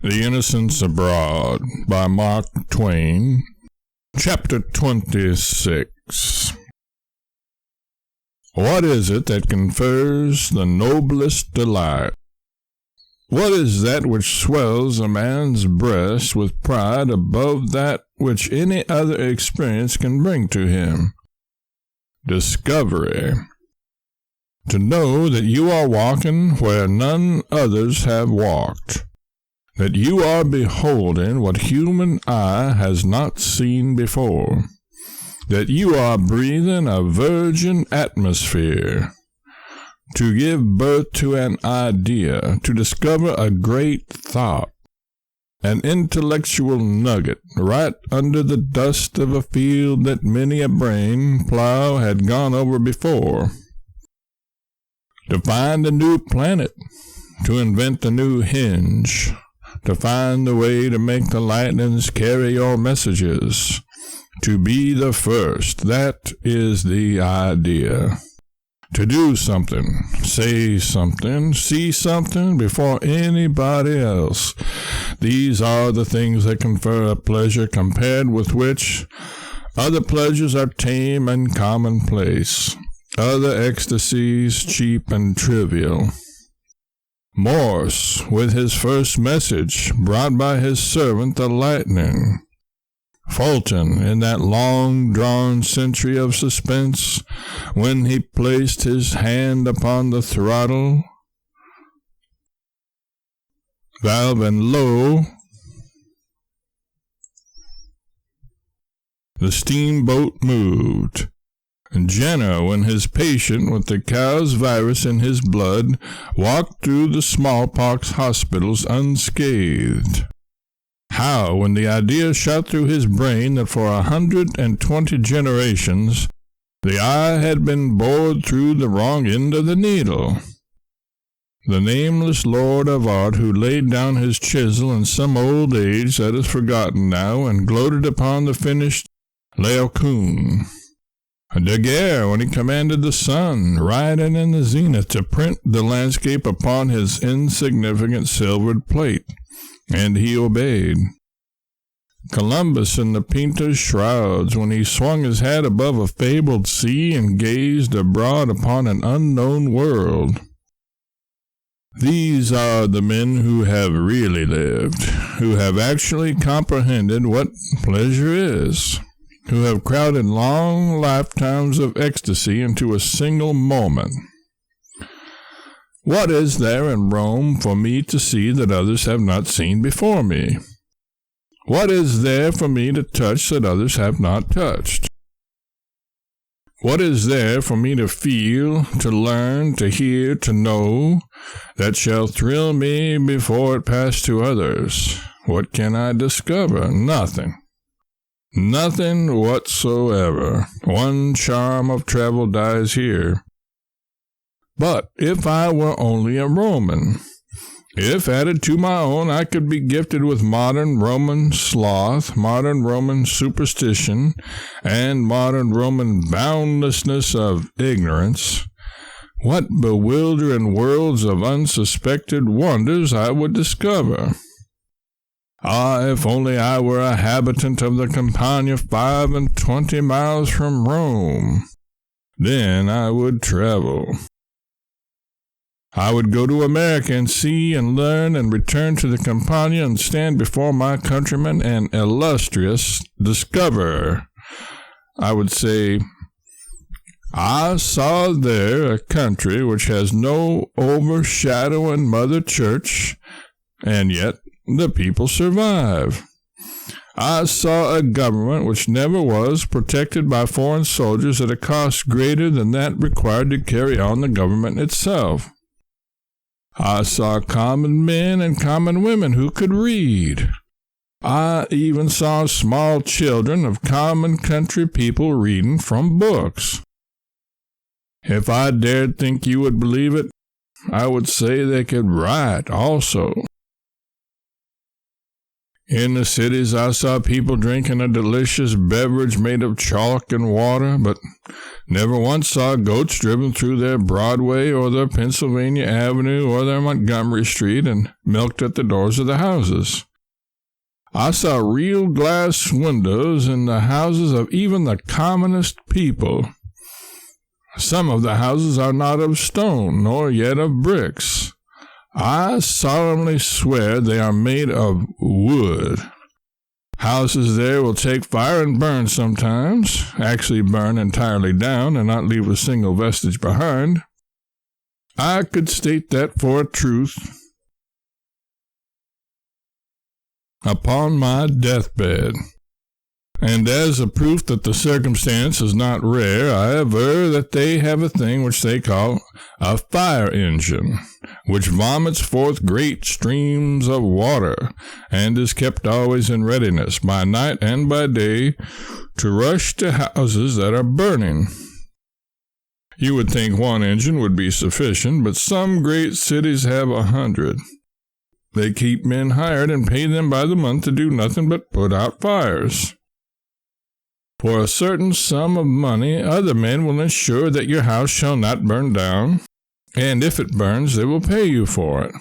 The Innocents Abroad by Mark Twain. Chapter 26. What is it that confers the noblest delight? What is that which swells a man's breast with pride above that which any other experience can bring to him? Discovery. To know that you are walking where none others have walked. That you are beholding what human eye has not seen before, that you are breathing a virgin atmosphere, to give birth to an idea, to discover a great thought, an intellectual nugget right under the dust of a field that many a brain plow had gone over before, to find a new planet, to invent a new hinge, to find the way to make the lightnings carry your messages, to be the first, that is the idea. To do something, say something, see something before anybody else. These are the things that confer a pleasure compared with which other pleasures are tame and commonplace, other ecstasies cheap and trivial. Morse, with his first message, brought by his servant the lightning. Fulton, in that long-drawn century of suspense, when he placed his hand upon the throttle valve, and lo, the steamboat moved. Jenner, when his patient with the cow's virus in his blood walked through the smallpox hospitals unscathed. How, when the idea shot through his brain that for 120 generations the eye had been bored through the wrong end of the needle. The nameless lord of art who laid down his chisel in some old age that is forgotten now and gloated upon the finished Laocoon. Daguerre, when he commanded the sun, riding in the zenith, to print the landscape upon his insignificant silvered plate, and he obeyed. Columbus in the Pinta's shrouds, when he swung his hat above a fabled sea and gazed abroad upon an unknown world. These are the men who have really lived, who have actually comprehended what pleasure is, who have crowded long lifetimes of ecstasy into a single moment. What is there in Rome for me to see that others have not seen before me? What is there for me to touch that others have not touched? What is there for me to feel, to learn, to hear, to know, that shall thrill me before it pass to others? What can I discover? Nothing. Nothing whatsoever. One charm of travel dies here. But if I were only a Roman, if added to my own I could be gifted with modern Roman sloth, modern Roman superstition, and modern Roman boundlessness of ignorance, what bewildering worlds of unsuspected wonders I would discover! Ah, if only I were a habitant of the Campagna 25 miles from Rome, then I would travel. I would go to America and see and learn and return to the Campagna and stand before my countrymen an illustrious discoverer. I would say, I saw there a country which has no overshadowing Mother Church, and yet the people survive. I saw a government which never was protected by foreign soldiers at a cost greater than that required to carry on the government itself. I saw common men and common women who could read. I even saw small children of common country people reading from books. If I dared think you would believe it, I would say they could write also. In the cities, I saw people drinking a delicious beverage made of chalk and water, but never once saw goats driven through their Broadway or their Pennsylvania Avenue or their Montgomery Street and milked at the doors of the houses. I saw real glass windows in the houses of even the commonest people. Some of the houses are not of stone, nor yet of bricks. I solemnly swear they are made of wood. Houses there will take fire and burn sometimes, actually burn entirely down and not leave a single vestige behind. I could state that for a truth. Upon my deathbed. And as a proof that the circumstance is not rare, I aver that they have a thing which they call a fire engine, which vomits forth great streams of water, and is kept always in readiness, by night and by day, to rush to houses that are burning. You would think one engine would be sufficient, but some great cities have 100. They keep men hired and pay them by the month to do nothing but put out fires. For a certain sum of money, other men will ensure that your house shall not burn down, and if it burns, they will pay you for it.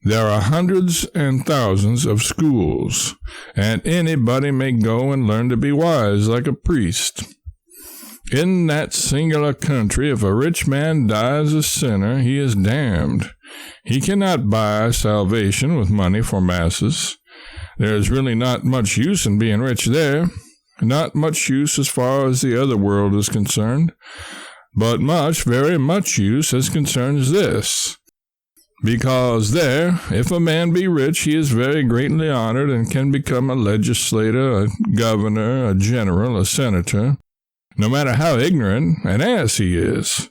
There are hundreds and thousands of schools, and anybody may go and learn to be wise like a priest. In that singular country, if a rich man dies a sinner, he is damned. He cannot buy salvation with money for masses. There is really not much use in being rich there. Not much use as far as the other world is concerned, but much, very much use as concerns this. Because there, if a man be rich, he is very greatly honored and can become a legislator, a governor, a general, a senator, no matter how ignorant an ass he is.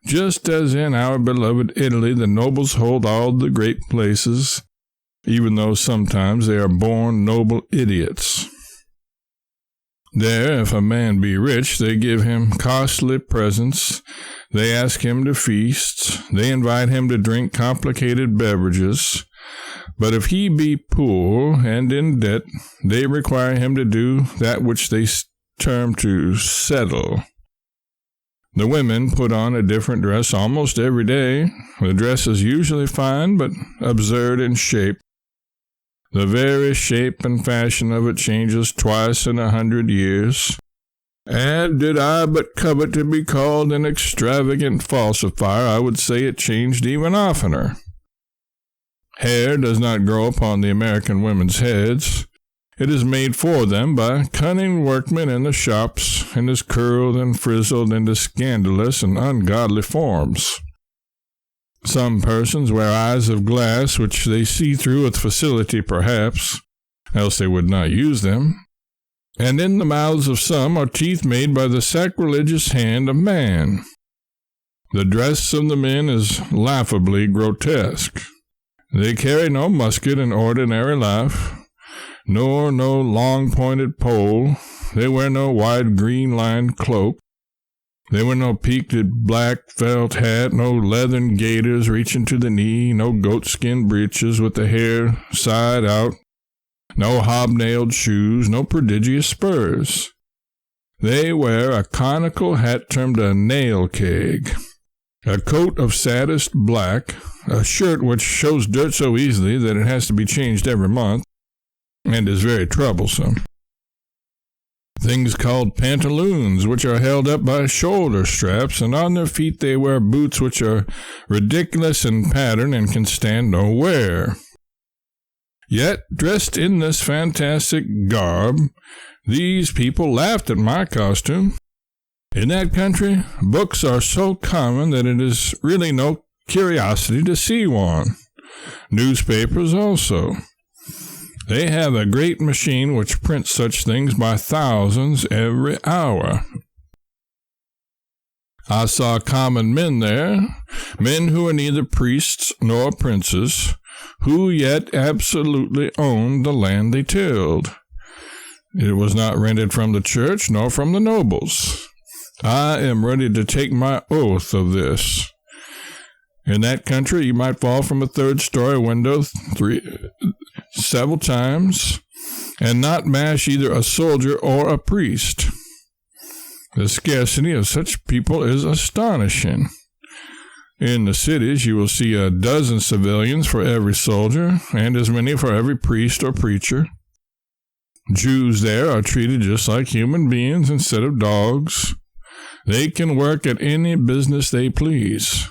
Just as in our beloved Italy, the nobles hold all the great places, even though sometimes they are born noble idiots. There, if a man be rich, they give him costly presents, they ask him to feast, they invite him to drink complicated beverages. But if he be poor and in debt, they require him to do that which they term to settle. The women put on a different dress almost every day. The dress is usually fine, but absurd in shape. The very shape and fashion of it changes twice in 100 years. And did I but covet to be called an extravagant falsifier, I would say it changed even oftener. Hair does not grow upon the American women's heads. It is made for them by cunning workmen in the shops, and is curled and frizzled into scandalous and ungodly forms. Some persons wear eyes of glass, which they see through with facility perhaps, else they would not use them. And in the mouths of some are teeth made by the sacrilegious hand of man. The dress of the men is laughably grotesque. They carry no musket in ordinary life, nor no long-pointed pole. They wear no wide green-lined cloak. There were no peaked black felt hat, no leathern gaiters reaching to the knee, no goatskin breeches with the hair side out, no hobnailed shoes, no prodigious spurs. They wear a conical hat termed a nail keg, a coat of saddest black, a shirt which shows dirt so easily that it has to be changed every month, and is very troublesome. Things called pantaloons, which are held up by shoulder straps, and on their feet they wear boots which are ridiculous in pattern and can stand no wear. Yet, dressed in this fantastic garb, these people laughed at my costume. In that country, books are so common that it is really no curiosity to see one. Newspapers also. They have a great machine which prints such things by thousands every hour. I saw common men there, men who are neither priests nor princes, who yet absolutely owned the land they tilled. It was not rented from the church nor from the nobles. I am ready to take my oath of this. In that country, you might fall from a third-story window several times and not mash either a soldier or a priest. The scarcity of such people is astonishing. In the cities, you will see a dozen civilians for every soldier and as many for every priest or preacher. Jews there are treated just like human beings instead of dogs. They can work at any business they please.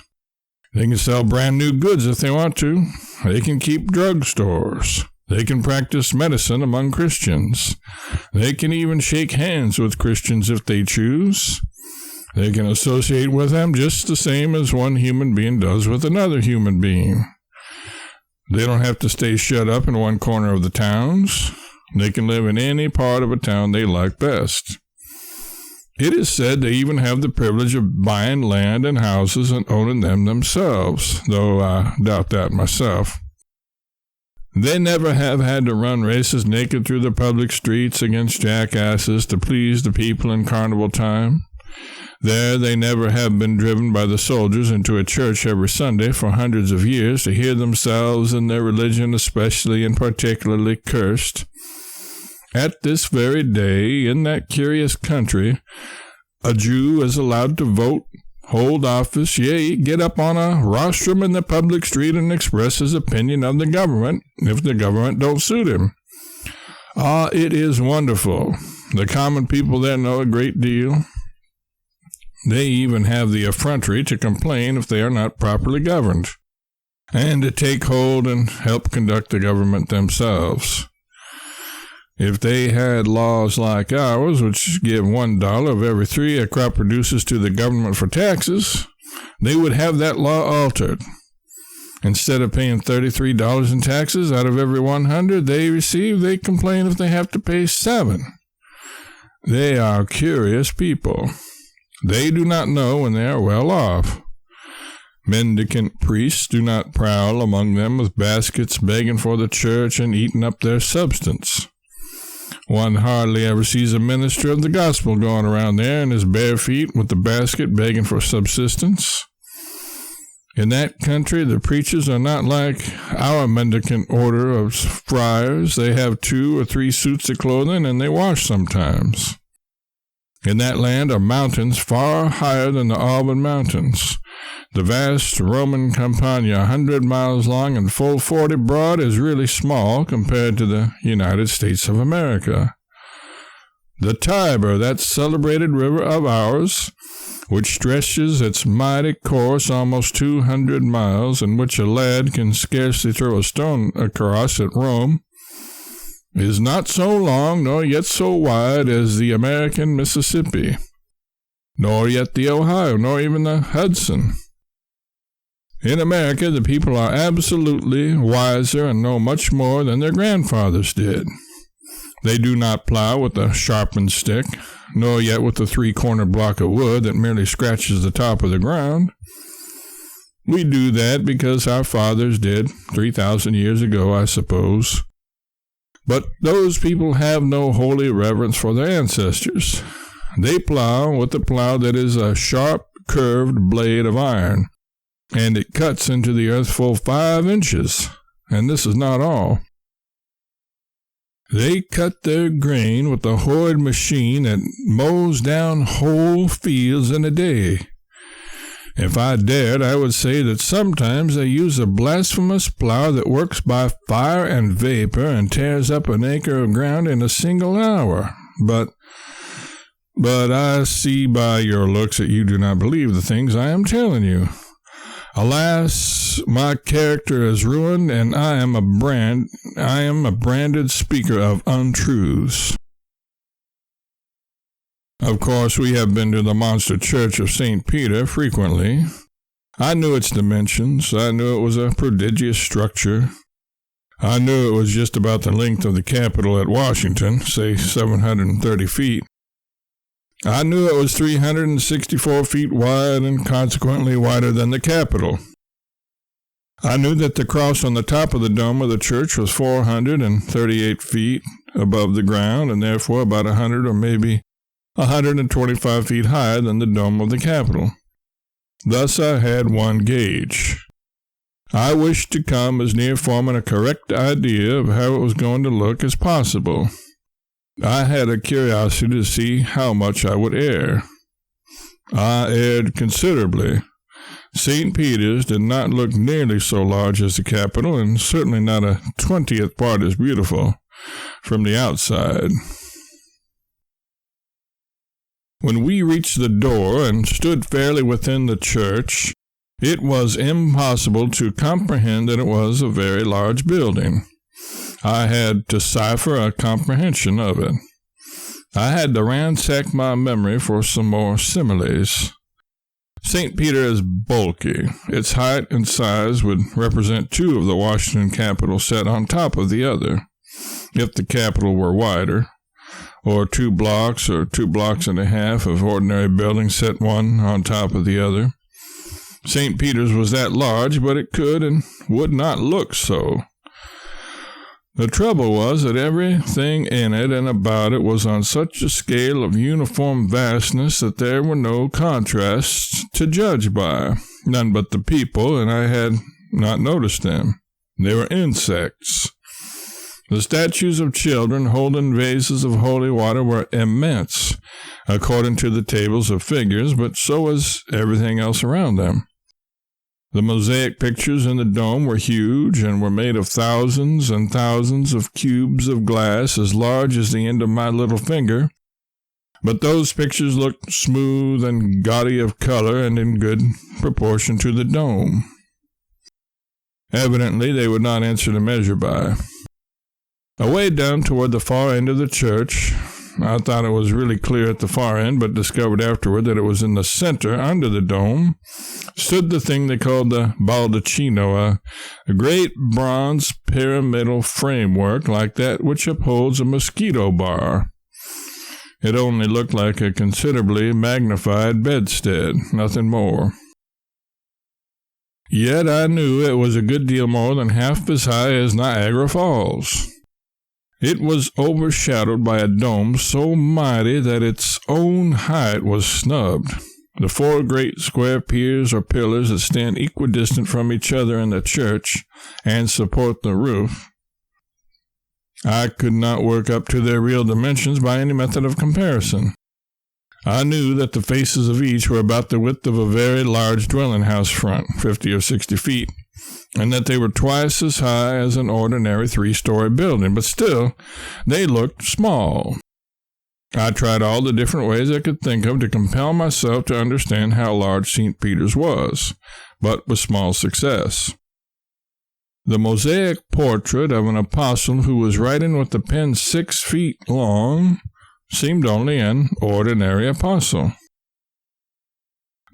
They can sell brand new goods if they want to. They can keep drugstores. They can practice medicine among Christians. They can even shake hands with Christians if they choose. They can associate with them just the same as one human being does with another human being. They don't have to stay shut up in one corner of the towns. They can live in any part of a town they like best. It is said they even have the privilege of buying land and houses and owning them themselves, though I doubt that myself. They never have had to run races naked through the public streets against jackasses to please the people in carnival time. There they never have been driven by the soldiers into a church every Sunday for hundreds of years to hear themselves and their religion especially and particularly cursed. At this very day, in that curious country, a Jew is allowed to vote, hold office, yea, get up on a rostrum in the public street and express his opinion of the government, if the government don't suit him. Ah, it is wonderful. The common people there know a great deal. They even have the effrontery to complain if they are not properly governed, and to take hold and help conduct the government themselves. If they had laws like ours, which give $1 of every 3 a crop produces to the government for taxes, they would have that law altered. Instead of paying $33 in taxes out of every 100 they receive, they complain if they have to pay 7. They are curious people. They do not know when they are well off. Mendicant priests do not prowl among them with baskets begging for the church and eating up their substance. One hardly ever sees a minister of the gospel going around there in his bare feet with the basket begging for subsistence. In that country, the preachers are not like our mendicant order of friars. They have 2 or 3 suits of clothing, and they wash sometimes. In that land are mountains far higher than the Alban Mountains. The vast Roman Campagna, 100 miles long and full 40 broad, is really small compared to the United States of America. The Tiber, that celebrated river of ours, which stretches its mighty course almost 200 miles, and which a lad can scarcely throw a stone across at Rome, is not so long nor yet so wide as the American Mississippi, nor yet the Ohio, nor even the Hudson. In America, the people are absolutely wiser and know much more than their grandfathers did. They do not plow with a sharpened stick, nor yet with a 3-cornered block of wood that merely scratches the top of the ground. We do that because our fathers did 3,000 years ago, I suppose. But those people have no holy reverence for their ancestors. They plow with a plow that is a sharp, curved blade of iron, and it cuts into the earth full 5 inches, and this is not all. They cut their grain with a horrid machine that mows down whole fields in a day. If I dared, I would say that sometimes they use a blasphemous plow that works by fire and vapor and tears up an acre of ground in a single hour. But I see by your looks that you do not believe the things I am telling you. Alas, my character is ruined, and I am a branded speaker of untruths. Of course, we have been to the monster church of St. Peter frequently. I knew its dimensions. I knew it was a prodigious structure. I knew it was just about the length of the Capitol at Washington, say 730 feet. I knew it was 364 feet wide and consequently wider than the Capitol. I knew that the cross on the top of the dome of the church was 438 feet above the ground and therefore about 100 or maybe 125 feet higher than the dome of the Capitol. Thus I had one gauge. I wished to come as near forming a correct idea of how it was going to look as possible. I had a curiosity to see how much I would err. I erred considerably. St. Peter's did not look nearly so large as the Capitol, and certainly not a 20th part as beautiful from the outside. When we reached the door and stood fairly within the church, it was impossible to comprehend that it was a very large building. I had to cipher a comprehension of it. I had to ransack my memory for some more similes. St. Peter is bulky. Its height and size would represent two of the Washington Capitol set on top of the other, if the Capitol were wider, or 2 blocks or 2 blocks and a half of ordinary buildings set one on top of the other. St. Peter's was that large, but it could and would not look so. The trouble was that everything in it and about it was on such a scale of uniform vastness that there were no contrasts to judge by, none but the people, and I had not noticed them. They were insects. The statues of children holding vases of holy water were immense, according to the tables of figures, but so was everything else around them. The mosaic pictures in the dome were huge and were made of thousands and thousands of cubes of glass as large as the end of my little finger, but those pictures looked smooth and gaudy of color and in good proportion to the dome. Evidently, they would not answer to measure by. Away down toward the far end of the church, I thought it was really clear at the far end, but discovered afterward that it was in the center, under the dome, stood the thing they called the baldacchino, a great bronze pyramidal framework like that which upholds a mosquito bar. It only looked like a considerably magnified bedstead, nothing more. Yet I knew it was a good deal more than half as high as Niagara Falls. It was overshadowed by a dome so mighty that its own height was snubbed. The 4 great square piers or pillars that stand equidistant from each other in the church and support the roof, I could not work up to their real dimensions by any method of comparison. I knew that the faces of each were about the width of a very large dwelling house front, 50 or 60 feet, and that they were twice as high as an ordinary 3-story building, but still, they looked small. I tried all the different ways I could think of to compel myself to understand how large St. Peter's was, but with small success. The mosaic portrait of an apostle who was writing with a pen 6 feet long seemed only an ordinary apostle.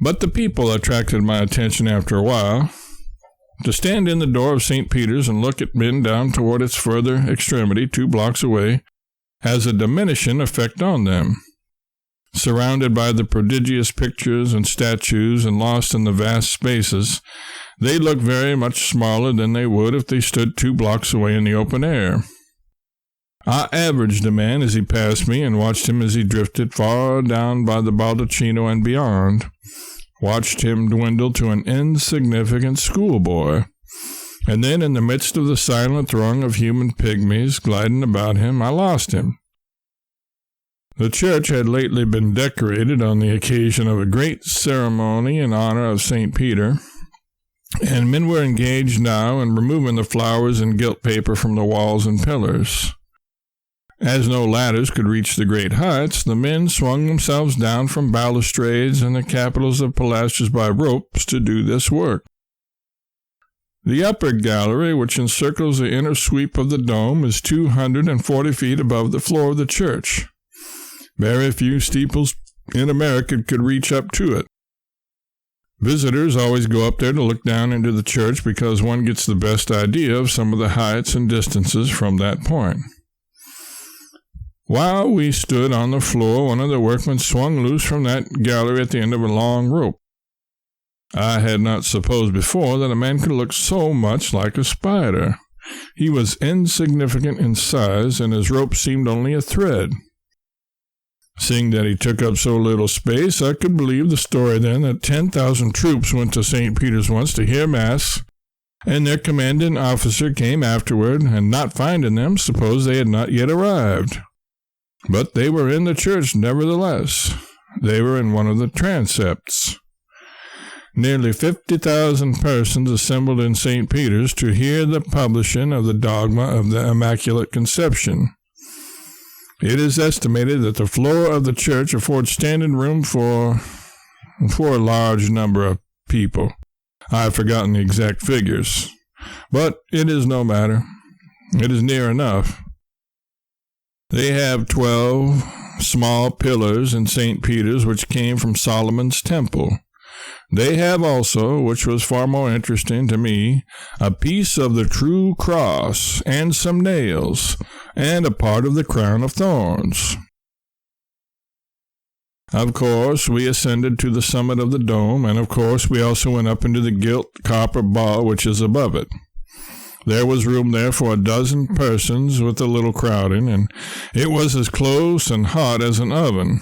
But the people attracted my attention after a while. To stand in the door of St. Peter's and look at men down toward its further extremity 2 blocks away has a diminishing effect on them. Surrounded by the prodigious pictures and statues and lost in the vast spaces, they look very much smaller than they would if they stood 2 blocks away in the open air. I averaged a man as he passed me and watched him as he drifted far down by the baldacchino and beyond, watched him dwindle to an insignificant schoolboy, and then in the midst of the silent throng of human pygmies gliding about him, I lost him. The church had lately been decorated on the occasion of a great ceremony in honor of St. Peter, and men were engaged now in removing the flowers and gilt paper from the walls and pillars. As no ladders could reach the great heights, the men swung themselves down from balustrades and the capitals of pilasters by ropes to do this work. The upper gallery, which encircles the inner sweep of the dome, is 240 feet above the floor of the church. Very few steeples in America could reach up to it. Visitors always go up there to look down into the church because one gets the best idea of some of the heights and distances from that point. While we stood on the floor, one of the workmen swung loose from that gallery at the end of a long rope. I had not supposed before that a man could look so much like a spider. He was insignificant in size, and his rope seemed only a thread. Seeing that he took up so little space, I could believe the story then that 10,000 troops went to St. Peter's once to hear Mass, And their commanding officer came afterward, and not finding them, supposed they had not yet arrived. But they were in the church nevertheless. They were in one of the transepts. Nearly 50,000 persons assembled in St. Peter's to hear the publishing of the dogma of the Immaculate Conception. It is estimated that the floor of the church affords standing room for a large number of people. I've forgotten the exact figures, but it is no matter. It is near enough. They have 12 small pillars in St. Peter's which came from Solomon's temple. They have also, which was far more interesting to me, a piece of the true cross and some nails and a part of the crown of thorns. Of course, we ascended to the summit of the dome, and of course we also went up into the gilt copper ball which is above it. There was room there for 12 persons with a little crowding, and it was as close and hot as an oven.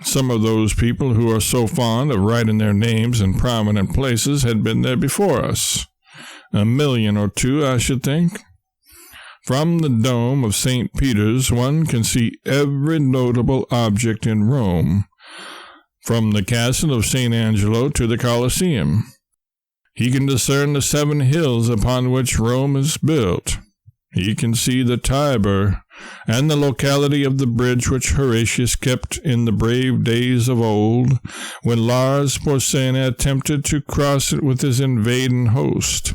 Some of those people who are so fond of writing their names in prominent places had been there before us. 1 million or 2, I should think. From the dome of St. Peter's, one can see every notable object in Rome, from the castle of St. Angelo to the Colosseum. He can discern the 7 hills upon which Rome is built. He can see the Tiber and the locality of the bridge which Horatius kept in the brave days of old, when Lars Porsena attempted to cross it with his invading host.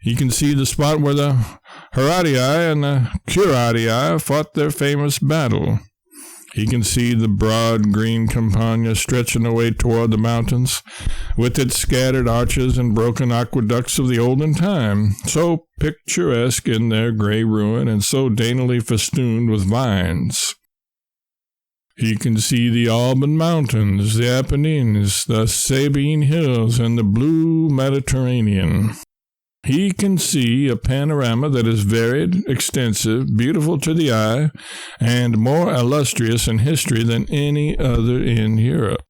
He can see the spot where the Horatii and the Curatii fought their famous battle. He can see the broad green Campagna stretching away toward the mountains, with its scattered arches and broken aqueducts of the olden time, so picturesque in their gray ruin and so daintily festooned with vines. He can see the Alban Mountains, the Apennines, the Sabine Hills, and the blue Mediterranean. He can see a panorama that is varied, extensive, beautiful to the eye, and more illustrious in history than any other in Europe.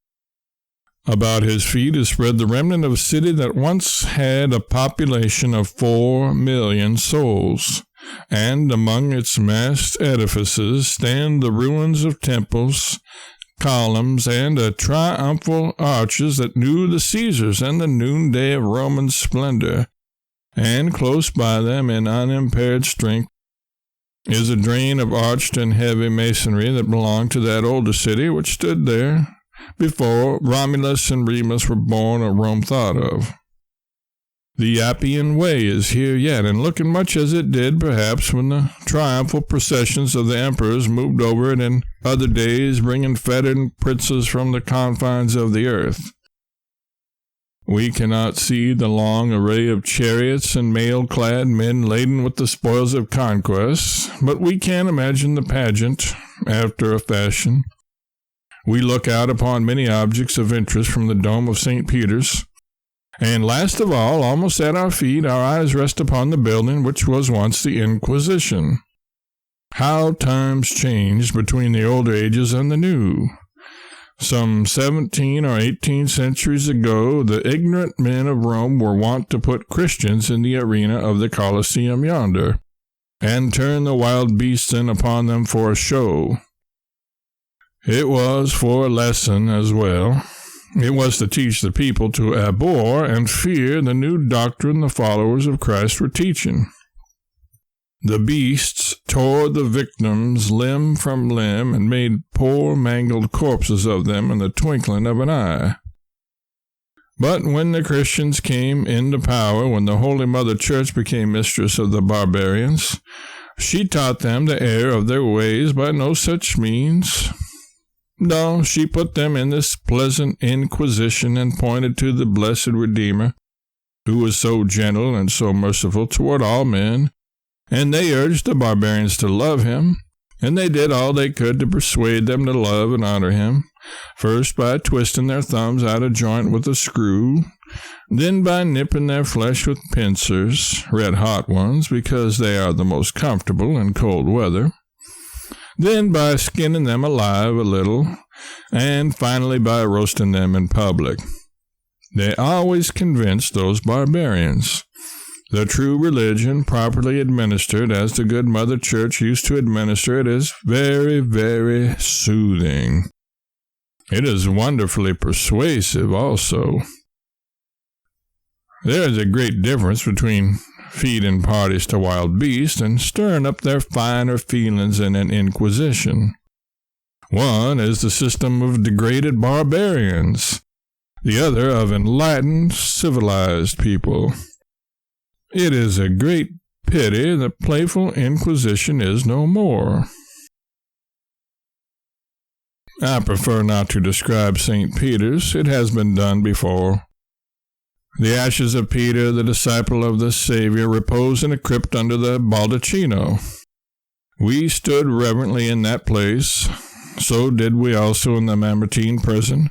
About his feet is spread the remnant of a city that once had a population of 4 million souls, and among its massed edifices stand the ruins of temples, columns, and triumphal arches that knew the Caesars and the noonday of Roman splendor. And close by them, in unimpaired strength, is a drain of arched and heavy masonry that belonged to that older city which stood there before Romulus and Remus were born or Rome thought of. The Appian Way is here yet, and looking much as it did, perhaps, when the triumphal processions of the emperors moved over it in other days, bringing fettered princes from the confines of the earth. We cannot see the long array of chariots and mail-clad men laden with the spoils of conquest, but we can imagine the pageant, after a fashion. We look out upon many objects of interest from the dome of St. Peter's, and last of all, almost at our feet, our eyes rest upon the building which was once the Inquisition. How times changed between the older ages and the new! Some 17 or 18 centuries ago, the ignorant men of Rome were wont to put Christians in the arena of the Colosseum yonder, and turn the wild beasts in upon them for a show. It was for a lesson as well. It was to teach the people to abhor and fear the new doctrine the followers of Christ were teaching. The beasts tore the victims limb from limb and made poor mangled corpses of them in the twinkling of an eye. But when the Christians came into power, when the Holy Mother Church became mistress of the barbarians, she taught them the error of their ways by no such means. No, she put them in this pleasant inquisition and pointed to the blessed Redeemer, who was so gentle and so merciful toward all men, and they urged the barbarians to love him, and they did all they could to persuade them to love and honor him, first by twisting their thumbs out of joint with a screw, then by nipping their flesh with pincers, red-hot ones, because they are the most comfortable in cold weather, then by skinning them alive a little, and finally by roasting them in public. They always convince those barbarians. The true religion, properly administered as the good Mother Church used to administer it, is very, very soothing. It is wonderfully persuasive also. There is a great difference between feeding parties to wild beasts and stirring up their finer feelings in an inquisition. One is the system of degraded barbarians, the other of enlightened, civilized people. It is a great pity that playful inquisition is no more. I prefer not to describe St. Peter's. It has been done before. The ashes of Peter, the disciple of the Savior, repose in a crypt under the baldacchino. We stood reverently in that place. So did we also in the Mamertine prison,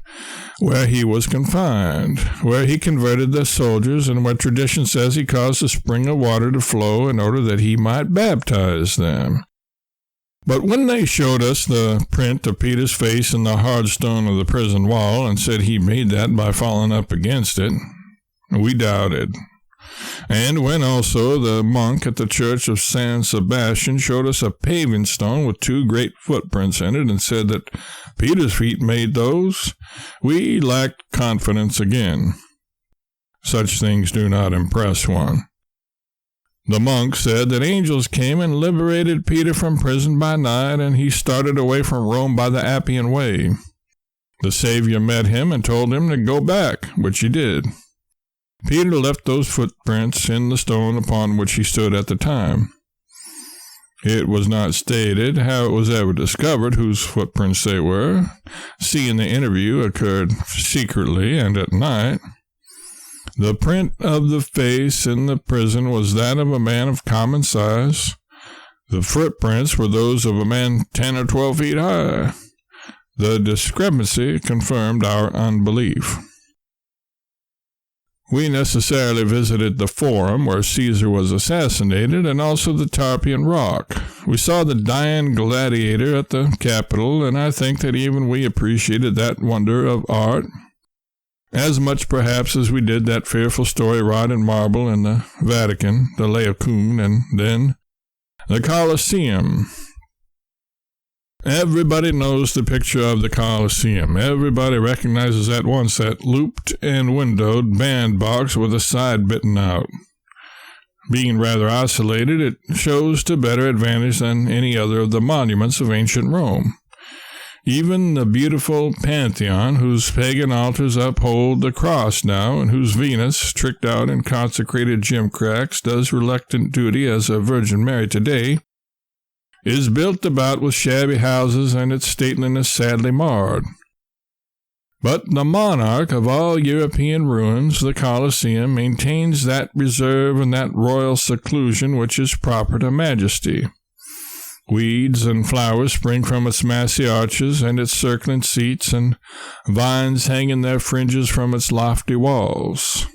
where he was confined, where he converted the soldiers, and where tradition says he caused a spring of water to flow in order that he might baptize them. But when they showed us the print of Peter's face in the hard stone of the prison wall and said he made that by falling up against it, we doubted. And when also the monk at the church of San Sebastian showed us a paving stone with 2 great footprints in it and said that Peter's feet made those, we lacked confidence again. Such things do not impress one. The monk said that angels came and liberated Peter from prison by night, and he started away from Rome by the Appian Way. The Savior met him and told him to go back, which he did. Peter left those footprints in the stone upon which he stood at the time. It was not stated how it was ever discovered whose footprints they were, seeing the interview occurred secretly and at night. The print of the face in the prison was that of a man of common size. The footprints were those of a man 10 or 12 feet high. The discrepancy confirmed our unbelief. We necessarily visited the Forum, where Caesar was assassinated, and also the Tarpeian Rock. We saw the dying gladiator at the Capitol, and I think that even we appreciated that wonder of art, as much perhaps as we did that fearful story wrought in marble in the Vatican, the Laocoon, and then the Colosseum. Everybody knows the picture of the Colosseum. Everybody recognizes at once that looped and windowed bandbox with a side bitten out. Being rather isolated, it shows to better advantage than any other of the monuments of ancient Rome. Even the beautiful Pantheon, whose pagan altars uphold the cross now, and whose Venus, tricked out in consecrated gimcracks, does reluctant duty as a Virgin Mary today, is built about with shabby houses and its stateliness sadly marred. But the monarch of all European ruins, the Colosseum, maintains that reserve and that royal seclusion which is proper to majesty. Weeds and flowers spring from its massy arches and its circling seats, and vines hang in their fringes from its lofty walls.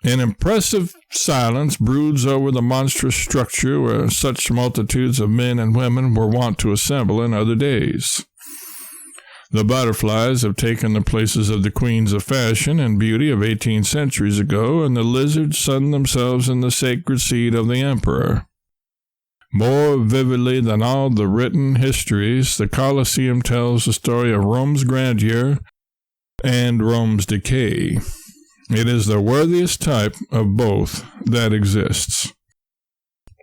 An impressive silence broods over the monstrous structure where such multitudes of men and women were wont to assemble in other days. The butterflies have taken the places of the queens of fashion and beauty of 18 centuries ago, and the lizards sun themselves in the sacred seat of the emperor. More vividly than all the written histories, the Colosseum tells the story of Rome's grandeur and Rome's decay. It is the worthiest type of both that exists.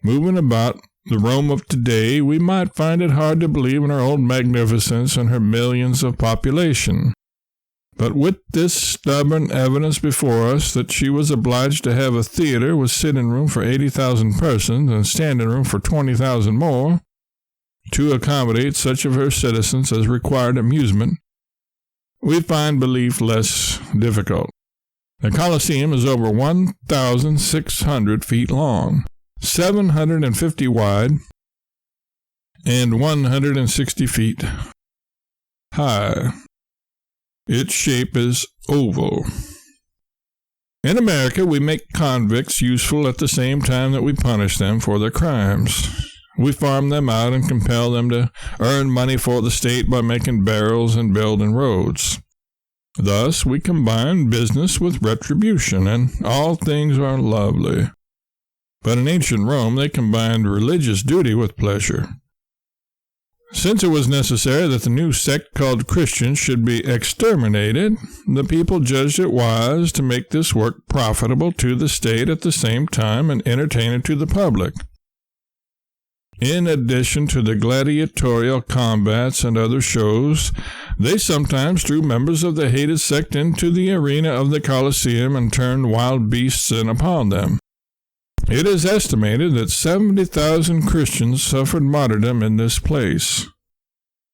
Moving about the Rome of today, we might find it hard to believe in her old magnificence and her millions of population. But with this stubborn evidence before us that she was obliged to have a theater with sitting room for 80,000 persons and standing room for 20,000 more, to accommodate such of her citizens as required amusement, we find belief less difficult. The Colosseum is over 1,600 feet long, 750 wide, and 160 feet high. Its shape is oval. In America, we make convicts useful at the same time that we punish them for their crimes. We farm them out and compel them to earn money for the state by making barrels and building roads. Thus we combine business with retribution, and all things are lovely. But in ancient Rome they combined religious duty with pleasure. Since it was necessary that the new sect called Christians should be exterminated, the people judged it wise to make this work profitable to the state at the same time and entertaining to the public. In addition to the gladiatorial combats and other shows, they sometimes drew members of the hated sect into the arena of the Colosseum and turned wild beasts in upon them. It is estimated that 70,000 Christians suffered martyrdom in this place.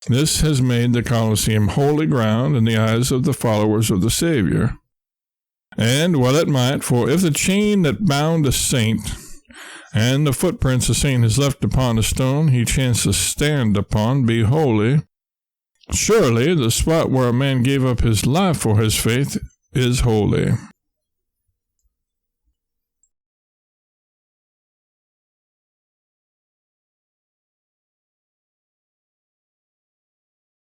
This has made the Colosseum holy ground in the eyes of the followers of the Savior. And well it might, for if the chain that bound a saint and the footprints a saint has left upon a stone he chanced to stand upon be holy, surely the spot where a man gave up his life for his faith is holy.